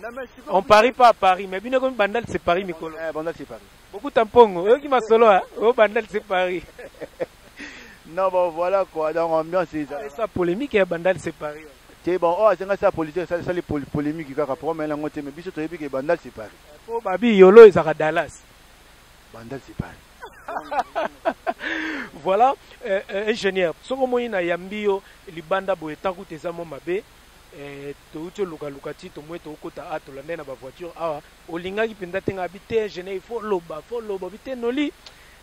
On parie pas à Paris, mais bien comme Bandal, c'est Paris, Mikolo. Bandal, c'est Paris. Beaucoup de tampons, eux qui m'a solo, oh, Bandal, c'est Paris. Non, bon, voilà quoi, dans l'ambiance, c'est ça. Ça, polémique, et Bandal, c'est Paris. C'est bon, oh, c'est ça, politique, ça, les polémiques qui vont mais là, on te met, bisous, tu as vu que Bandal, c'est Paris. Oh, Babi, Yolo, ils sont à Dallas. Bandal, c'est Paris. Voilà, ingénieur. Ce que moi, na yambio, les bandes boy, tant que t'es à mon mabé, tu luka ti, tu mouais, tu kota à tu l'année na ba voiture. Ah, au linga qui penda tenga habité, ingénieur, il faut loba, habité noli.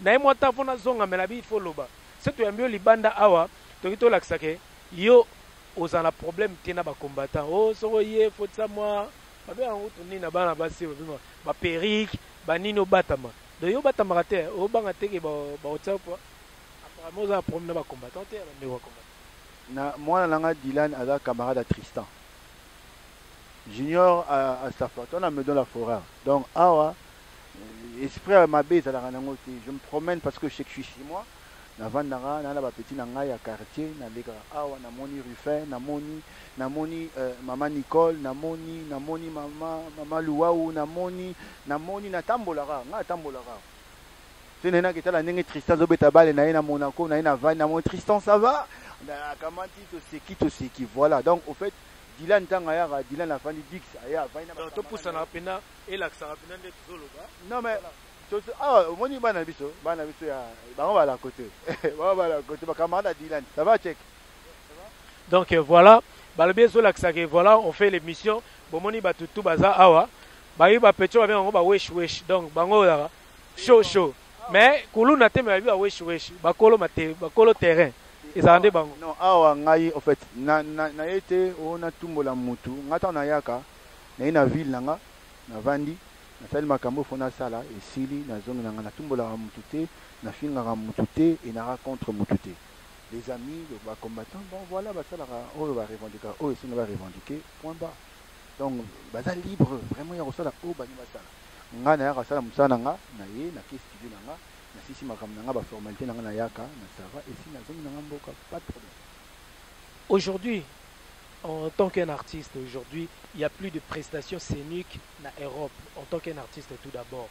Na moi ta fona zonga, mais la vie il faut loba. C'est tu yambio les bandes awa, tu kito laksake, yo, aux en a problème, tiens ba combattant. Oh, so yé, faut ça moi. Mabé en route, ni na ba na ba si, ba perique, ba nino batama. De yo batama te, o bangate ke ba otsa quoi. Apparemment ça problème na ba combattant te, ba combattant. Na moi nanga Dylan ada camarade à Tristan. Junior à Stafford, on a me donné la forêt. Donc awa esprit à ma base à la ranangote, je me promène parce que je sais que je suis chez moi. Na vandanga na la petit nanga ya quartier na lega awa na moni Ruffin, na moni maman Nicole, na moni maman Luau, na moni na tambolara, na tambolara. C'est nena qui était la nenge Tristan zobeta bale na Monaco, na van na mon Tristan ça va. Na kamanti to seki voilà. Donc au fait Dylan tanga Dylan la fani Dix aya va na to poussa na pena et la ça pena de zolo ba. Non mais ah, moni bana biso ya ba va la côté. Ba la côté ba camarade Dylan. Ça va check. Donc voilà, ba le bien so la voilà, on fait l'émission. Bon moni ba tout baza awa. Ba yi ba pecho ba on ba wesh. Donc bango la show. Mais kulu na te me ba wesh. Ba kolo terrain. Non, awa ngai en fait na été on a tumbola mutu ngata na yaka na ina ville nanga na vandi na sali makambo fona sala et sili na zone nanga na tumbola mutu te na finga mutu te et na rencontre mutu te les amis les combattants bon voilà ba sala o ba revendiquer o et va revendiquer point bas donc baza libre vraiment ya resala o ba ni basala nga na yaka sala musana nga na ye na kesi studio nanga. Si ma formalité na yaka na sava et si na zone na mboka pas de problème. Aujourd'hui, en tant qu'un artiste, aujourd'hui, il n'y a plus de prestations scéniques na Europe en tant qu'un artiste tout d'abord.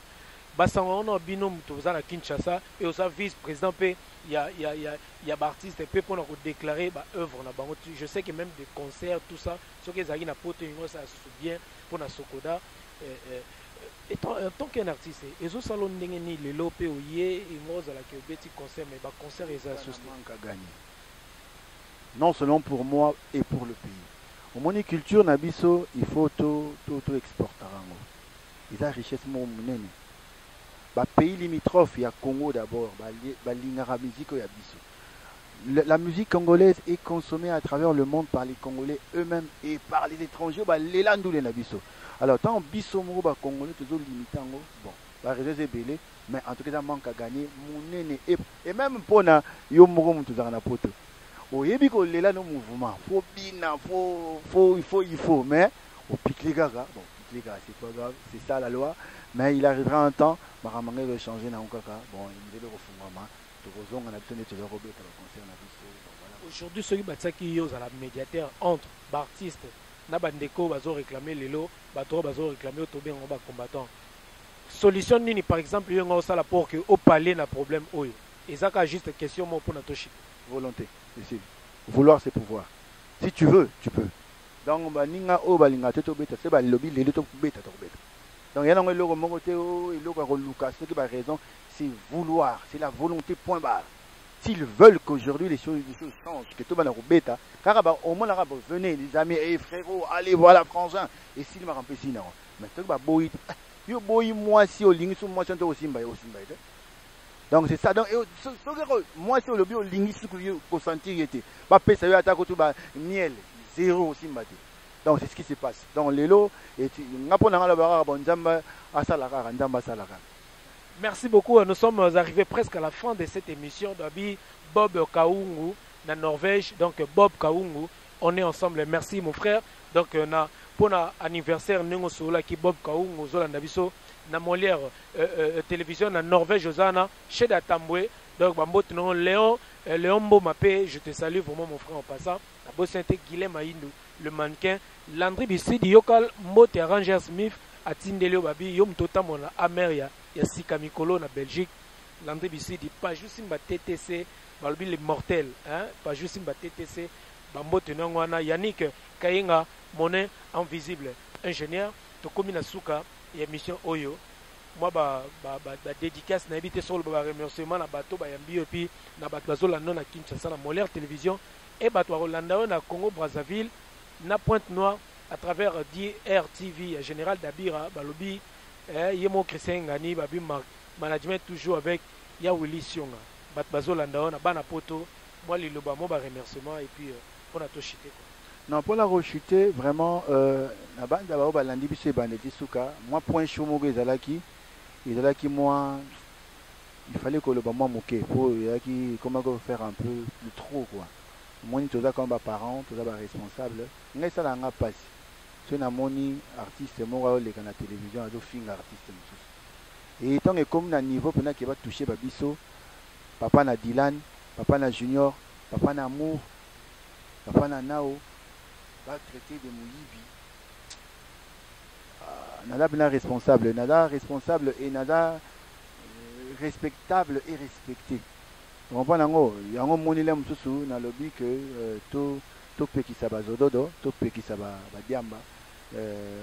Bassango on binôme tous à Kinshasa et aux vice-président il y a artistes peu pour nous déclarer ba œuvre na bango. Je sais que même des concerts tout ça, ce que zaki na poto ça se souvient pour na Sokoda en tant qu'un artiste, et au salon ni le lope ou yé et moi à la petit concert mais concert et ça gagner. Non seulement pour moi et pour le pays. Au moni culture nabiso il faut tout exporter rango. Il a richesse mon nene. Ba pays limitrophe il y a Congo d'abord, ba lingara musique ya biso. La musique congolaise est consommée à travers le monde par les Congolais eux-mêmes et par les étrangers ba lelandou les nabiso. Alors, tant que nous sommes congolais, toujours limité, bon, la raison est belée, mais en tout cas, ça manque à gagner. Et même pour nous, il faut les là nos mouvements. Il faut, mais au pic les gars, bon, les gars, c'est pas grave, c'est ça la loi, mais il arrivera un temps, il va changer dans le cas, bon, il est le aujourd'hui, ceux qui sont la médiateur entre artistes. Nabandeko bazo réclamer lelo bato bazo réclamer autobé en bas combattant solution nini par exemple yo ngo sala pour que au palais na problème oyo et ça juste question mo pour na toshi volonté ici vouloir c'est pouvoir si tu veux tu peux donc baninga o balinga te to beta c'est ba lobby lelo to beta donc yana ngo loko moko te o loko ko luka ce qui ba raison c'est vouloir c'est la volonté point barre. S'ils veulent qu'aujourd'hui les choses changent, que tout le monde bêta, car au moins venez les amis et frérot, allez voir la frangin et s'il m'a rempli sinon. Mais tout va boy, yo boy moi si au ligne sur moi c'est aussi donc c'est ça donc moi si au lobby au ligne sur que au sentir était. Ba pesa yo attaque tout ba miel zéro aussi mbate. Donc c'est ce qui se passe. Donc les lots et ngapo na la bara bon nzamba asalaka nzamba salaka. Merci beaucoup. Nous sommes arrivés presque à la fin de cette émission d'Abi Bob Kaungu, la Norvège. Donc Bob Kaungu, on est ensemble. Merci mon frère Donc na pour anniversaire ningo sola ki Bob Kaungu zolanda biso na Molière télévision na Norvège ozana chez Datambwe. Donc bambote non Léon Mbomapé, je te salue vraiment mon frère en passant. La bosse c'était Guilhem Aïndou, le mannequin. Landry Bissidi Yokal Mbote Ranger Smith Atindelio Babi Yom Tota Mona Ameria ya Sika Mikolo na Belgique. Landry Bissidi pas juste une TTC, balbi les mortels, hein, pas juste une TTC. Bambote Nangwana Yannick Kayenga Monet invisible ingénieur Tokomina Souka et émission Oyo. Moi dédicace na habité sur le remerciement na bateau bayambi et puis na bato bazolanda na Kinshasa na Molière télévision et bato Rolanda na Congo Brazzaville na Pointe-Noire à travers DRTV général Dabira balobi yemo Christian Ngani babi management toujours avec ya Willy Sionga bato bazolanda na bana poto moi liloba mo ba remerciement et puis pour na to chiter quoi. Non, pour la rechuter, vraiment, la bande d'abord, balandi biso bandeti souka. Moi, point chaud mogo ezalaki moi, il fallait que le moment moqué pour comment faire un peu le trop quoi. Moi, tout ça comme parent, tout ça responsable. Mais ça n'a pas passé. C'est un moni artiste moi les canaux télévision à film artiste. Et tant que comme na niveau pendant qu'il va toucher babiso, papa na Dylan, papa na Junior, papa na Amour, papa na Nao. Va traiter de Mouyibi. Nada bien responsable, nada responsable et nada respectable et respecté. On va nango, yango monile msusu na lobby que to pe ki saba zododo, to pe ki saba badiamba,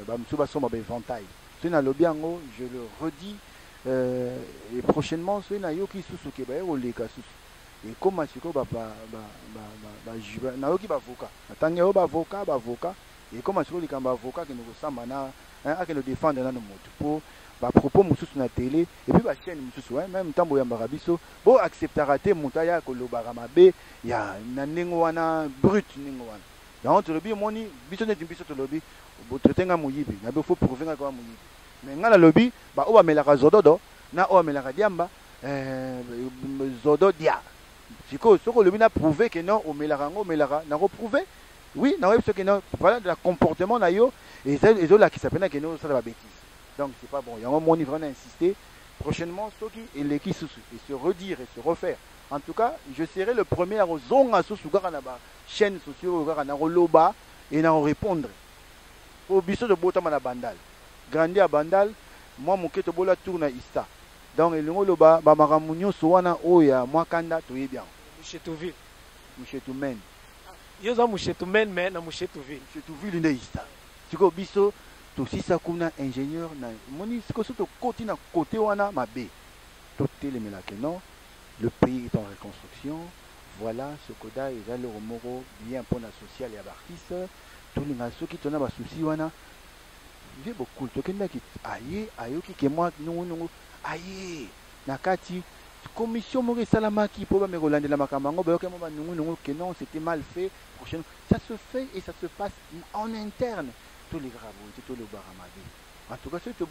ba msuba soma ba éventail. C'est na lobby yango, je le redis et prochainement c'est na yoki susu ke ba o leka susu. Et comment c'est que naoki avocat atangi o avocat et comment c'est que les avocat qui nous ressemble na à que nous défendre dans nos mots pour propos mususu na télé et puis ba chaîne mususu même tambo ya mbarabiso bo acceptera te mutaya ko lobara mabe ya na ningo wana brut ningo wana donc le bi moni biso ne biso to lobi bo traitenga muyibi na be faut prouver nga ko muyibi mais ngala lobi ba o ba melaka zododo na o melaka diamba zodo dia. Si le bin a prouvé que non, au Melarango, n'a reprouvé. Oui, n'a pas que non, voilà de la comportement naïo et les autres là qui s'appellent que non, ça va bêtise. Donc c'est pas bon. Il y a un moment où on a insisté. Prochainement, Soki et l'équipe et se redire et se refaire. En tout cas, je serai le premier à zonga sous Sugaranaba, chaîne sociaux, à Loba et à répondre. Au biseau de Botamana Bandal. Grandi à Bandal, moi mon ketobola tourne à Ista. Donc, le Loba, Bamaramunyo, Soana, Oya, Mwakanda, tu es bien. Mouchetouville. Mouchetoumen. Yo za Mouchetoumen, mais na Mouchetouville. Mouchetouille, Neista. Si ko biso, to si sa kuna ingénieur, na moni, si ko soto côté na côté wana, ma bé. Tout télémela que non, le pays est en reconstruction. Voilà, ce koda, et là, le remoro, bien pour la sociale et l'artiste. Tout les nations qui tournent à souci wana. J'ai beaucoup de gens qui aïe, aïe, qui moi, non. Aïe, nakati commission Maurice Salamaki pour me relander la macamango, que non, c'était mal fait. Prochainement, ça se fait et ça se passe en interne. Tous les gravos, tous les baramadi. En tout cas, c'est tout.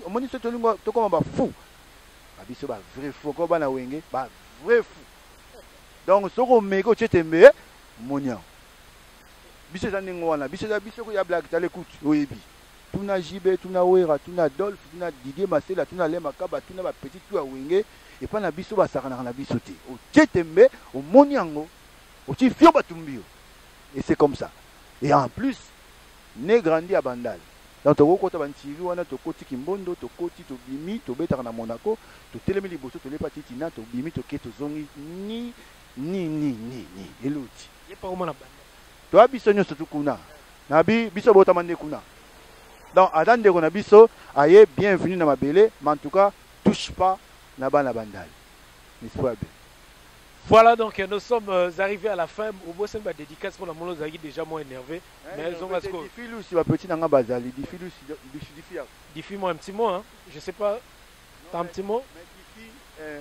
On dit que tout le monde est comme un fou. C'est un vrai fou. Comme un vrai fou. Donc, ce qu'on met, c'est un peu monia. Bisous à Ningwana, bisous à Bissou, il y a blague, t'as l'écoute, oui, tuna Jibé, tuna Ouera, tuna Dolph, tuna Didier Masela, tuna Lema Kaba, tuna ba petit tout à Wenge, et pas na biso ba sarana na biso te. Au Tchetembe, au Moniango, au Tifio Batumbio. Et c'est comme ça. Et en plus, né grandi à Bandal. Dans ton côté Bantivi, on a ton côté Kimbondo, ton côté to Bimi, to Betar na Monaco, to Telemili Bosso, to Lepatitina, to Bimi, to Keto Zongi, ni, et l'outil. Il n'y a pas vraiment la bande. Toi, bisogno surtout kuna. Nabi, biso botamande kuna. Donc, Adam de Ronabiso, aïe, bienvenue dans ma belle, mais en tout cas, touche pas la bandale. Voilà, donc nous sommes arrivés à la fin. Au beau c'est ma dédicace pour la mono Zagui déjà moins énervé. Mais elles ont parce que. Diffie-moi un petit mot, hein. Je sais pas. T'as un petit mot?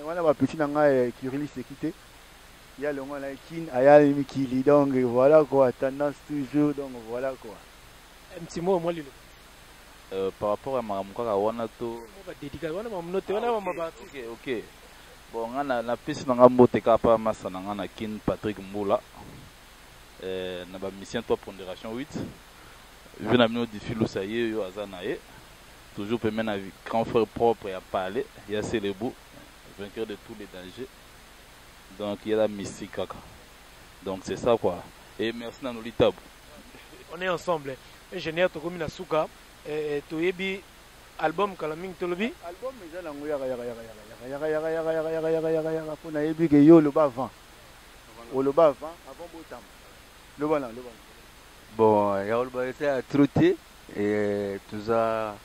Voilà, ma petite nanga qui relie c'est quitté. Il y a le monde qui a Mikili, donc voilà quoi, tendance toujours, donc voilà quoi. Un petit mot, moi, par rapport à ma Wanato. Ok. Bon, on a la piste dans la capa Massananga Kin Patrick Moula. Na mission 3 pondération 8. vu na bino diffilo ça y est yo azanaye toujours permet na grand frère propre à parler il y a Célébou vainqueur de tous les dangers donc il y a la mystique kaka donc c'est ça quoi et merci na Nolitabou on est ensemble ingénieur Tokomi na Suka toyebi album Kalaming Tolobi album eza nango yaka po na yebi ke yo loba avant oloba avant botam loba na bon ya oloba esa troté et tuza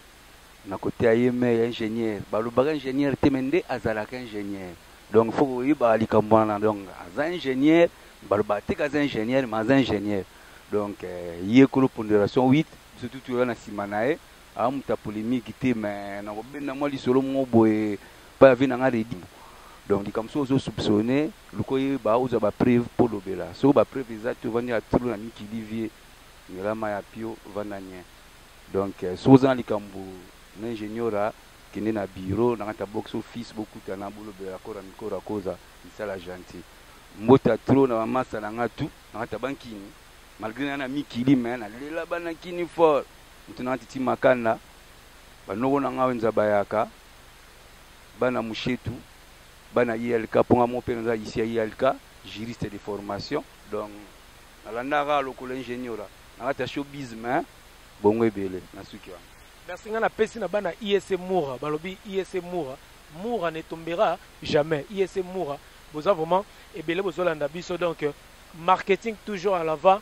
na côté ayeme ingénieur balobaka ingénieur temende azalaka ingénieur donc faut yiba likambana donc aza ingénieur baloba te kaza ingénieur mais aza ingénieur donc yekolo pondération 8 surtout tu na simanae amuta polémique te mais na bena moi li solo mo boye pas vu na ngari donc di comme ça aux soupçonner le koye ba uza ba preuve pour lobela so ba preuve exact vani a trou na miki livier ngela maya pio vananye donc soza likambo na ingénieur qui n'est na bureau na ta box office beaucoup tana bolo bela ko ra koza isala gentil mbota trop na massa na ngatu na ta bankini malgré na miki li mais na lela bana kini fort maintenant titi makana banoko na ngawe nza bayaka bana mushetu bana ILK ponga mo penza ici ILK juriste de formation donc nalandaka lokolo ingénieur na ta showbiz mais bongo ebele na suki wa merci ngana pesi na bana ISC Moura balobi ISC Moura ne tombera jamais ISC Moura vous avez vraiment ebele bozolanda biso donc marketing toujours à l'avant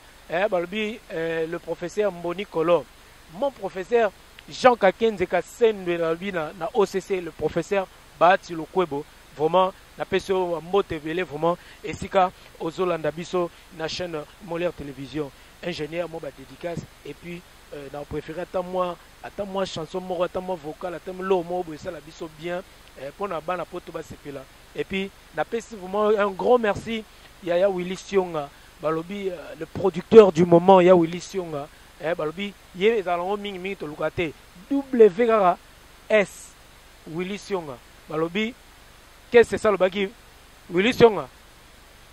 balobi le professeur Mboni Kolo mon professeur Jean Kakenze Kasen de na OCC le professeur Bati Lokwebo vraiment na peso motevele vraiment esika ozolanda biso na chaîne Molière Télévision ingénieur mo ba dédicace et puis na préféré attends moi chanson mo attends moi vocal attends lo mo bo ça la biso bien pour na bana poto ba sepela et puis na pesi vraiment un grand merci Yaya Willy Sionga balobi le producteur du moment Yaya Willy Sionga balobi ye ezalongo mingi to lukate WS Willy Sionga balobi qu'est-ce que ça le baki Willy Sionga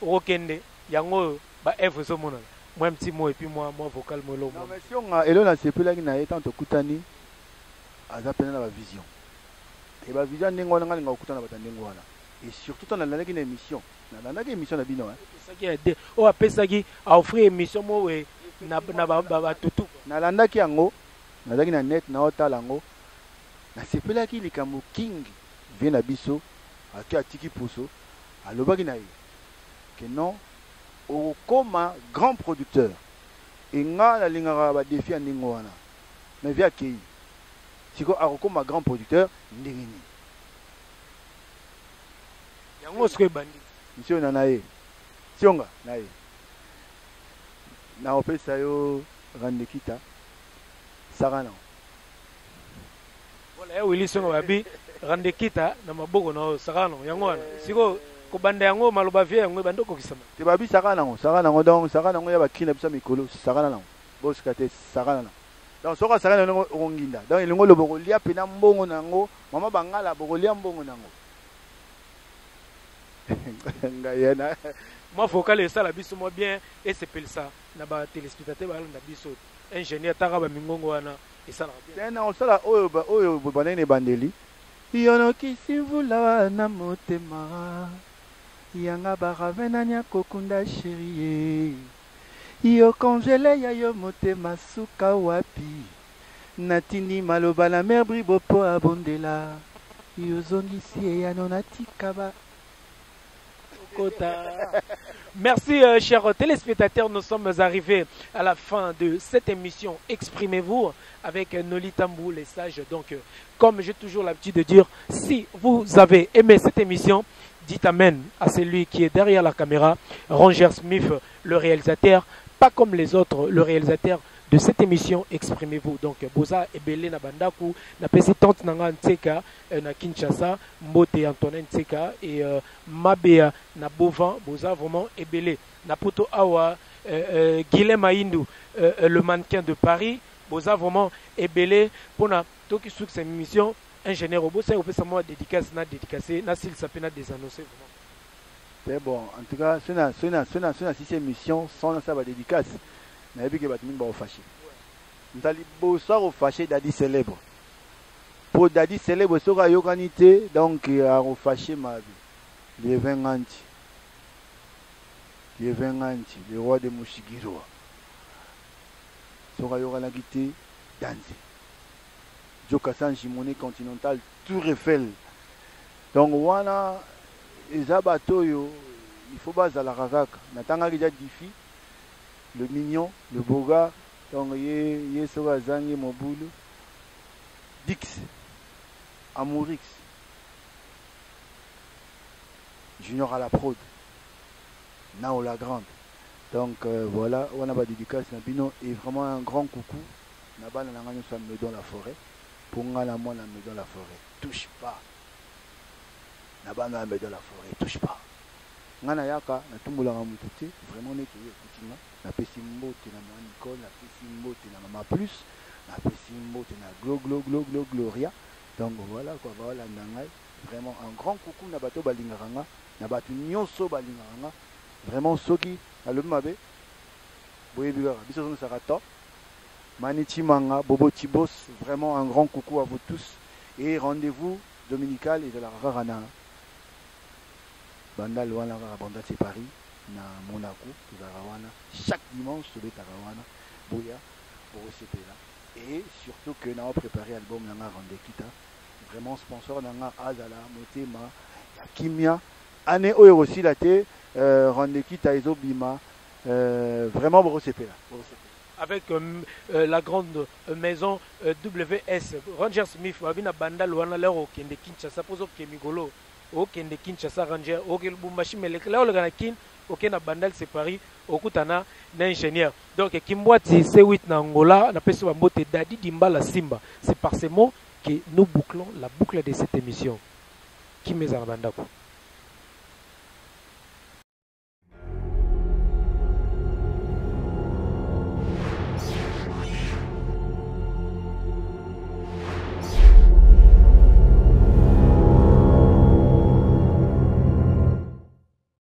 okende yango ba F so mona moi un petit mot et puis moi vocal mo lo non mais Sionga elo na sepela ki na etant to kutani azapena na ba vision et ba vision ndingo na ngana kutana batandengo wana et surtout dans la émission na émission na bino ça qui est o apesaki a offrir émission mo we na ba tutu na landaki yango nazaki na net na otala yango na sepelaki likambo king vient na biso aki atiki puso alobaki na ye que non okoma grand producteur et nga la lingara ba défi ndingo wana mais via kei siko akokoma grand producteur ndengeni yango siko bandi monsieur na ye Sionga na ye na opesa yo Randekita Sarana voilà ya Willy Sionga babi Randekita na maboko na Sarana yango wana siko ko banda yango maloba vie yango bandoko kisama te babi Sarana ngo donc Sarana ngo ya bakina bisa mikolo Sarana ngo boskate Sarana donc soka Sarana ngo onginda donc ilingo loboko lia pena mbongo nango mama bangala boko lia mbongo nango ngayena moi vocal et ça la biso moi bien et c'est pel ça na ba téléspectateur ba na biso ingénieur taraba mingongo wana et ça bien na osala oyo banene bandeli yono kisivula na motema yanga baravena nya kokunda chérie yo congélé ya yo motema suka wapi natini maloba la mer bribo po abondela yo zongisi ya nonatikaba. Merci chers téléspectateurs, nous sommes arrivés à la fin de cette émission Exprimez-vous avec Noli Tambou les sages. Donc comme j'ai toujours l'habitude de dire, si vous avez aimé cette émission, dites amen à celui qui est derrière la caméra, Roger Smith, le réalisateur, pas comme les autres, le réalisateur de cette émission Exprimez-vous. Donc Boza Ebele na Bandaku, na présidente Nanga Ntseka na Kinshasa, Mbote Antonin Ntseka et Mabea na Bovan, Boza vraiment Ebele na Poto Awa, Guilhem Aïndou, le mannequin de Paris, Boza vraiment Ebele pour na Toki Souk cette émission ingénieur Obo, ça fait seulement dédicace na dédicacé na s'il s'appelle na désannoncé vraiment. C'est bon, en tout cas, si c'est émission sans ça va dédicace. Na yebi ke batimi ba ofashe Nous allons bosser fâché Dadi célèbre. Pour Dadi célèbre, sera yoganité, donc il a fâché ma vie. Les 20 anti. Les 20 anti, le roi de Mushigiro. Sera yoganité, Danzi. Jokasan Jimone continental, Tour Eiffel. Donc, wana, Ezabatoyo, il faut baser la ragaka. Natanga déjà Diffi, le mignon, le beau gars. Donc, il sera Zangi Moboulou, Dix, Amourix, Junior à la prod, Nao la grande. Donc, voilà, on a pas dédicace, Nabino, et vraiment un grand coucou. Nabana Nanganyo Sam dans la forêt. Pour moi, la moi, dans la forêt. Touche pas. Nabana dans la forêt, touche pas. Ngana yaka, na tumula ngamututi, vraiment net kutinga. Na pesi mbote na mama Nicole, na pesi mbote na mama plus, na pesi mbote na Gloria. Donc voilà quoi, voilà nangai. Vraiment un grand coucou na bato balingaranga, na bato nyonso balingaranga. Vraiment soki alum mabe. Boye bigara, biso son sarata. Manichi Manga, Bobo Tibos, vraiment un grand coucou à vous tous. Et rendez-vous dominical et de la Rarana. Banda Luana Banda c'est Paris, na Monaco, Zarawana, chaque dimanche sur les Tarawana, Boya, Borosepela. Et surtout que nous avons préparé l'album Nanga Randekita. Vraiment sponsor Nanga Azala, Motema, Kimia, Ane Oyo aussi la té, Randekita Ezo Bima, vraiment Borosepela. Avec la grande maison WS, Ranger Smith, Wabina Banda Luana Lero, Kende Kinshasa, Pozo Kemigolo. Okende Kinshasa Ranger, Okel Bumbashi Melek, là le Ganakin, Okena Bandal c'est Paris, Okutana, n'ingénieur. Donc Kimboati C8 na Angola, na peso Mbote Dadi Dimba la Simba. C'est par ces mots que nous bouclons la boucle de cette émission. Kimeza Bandako.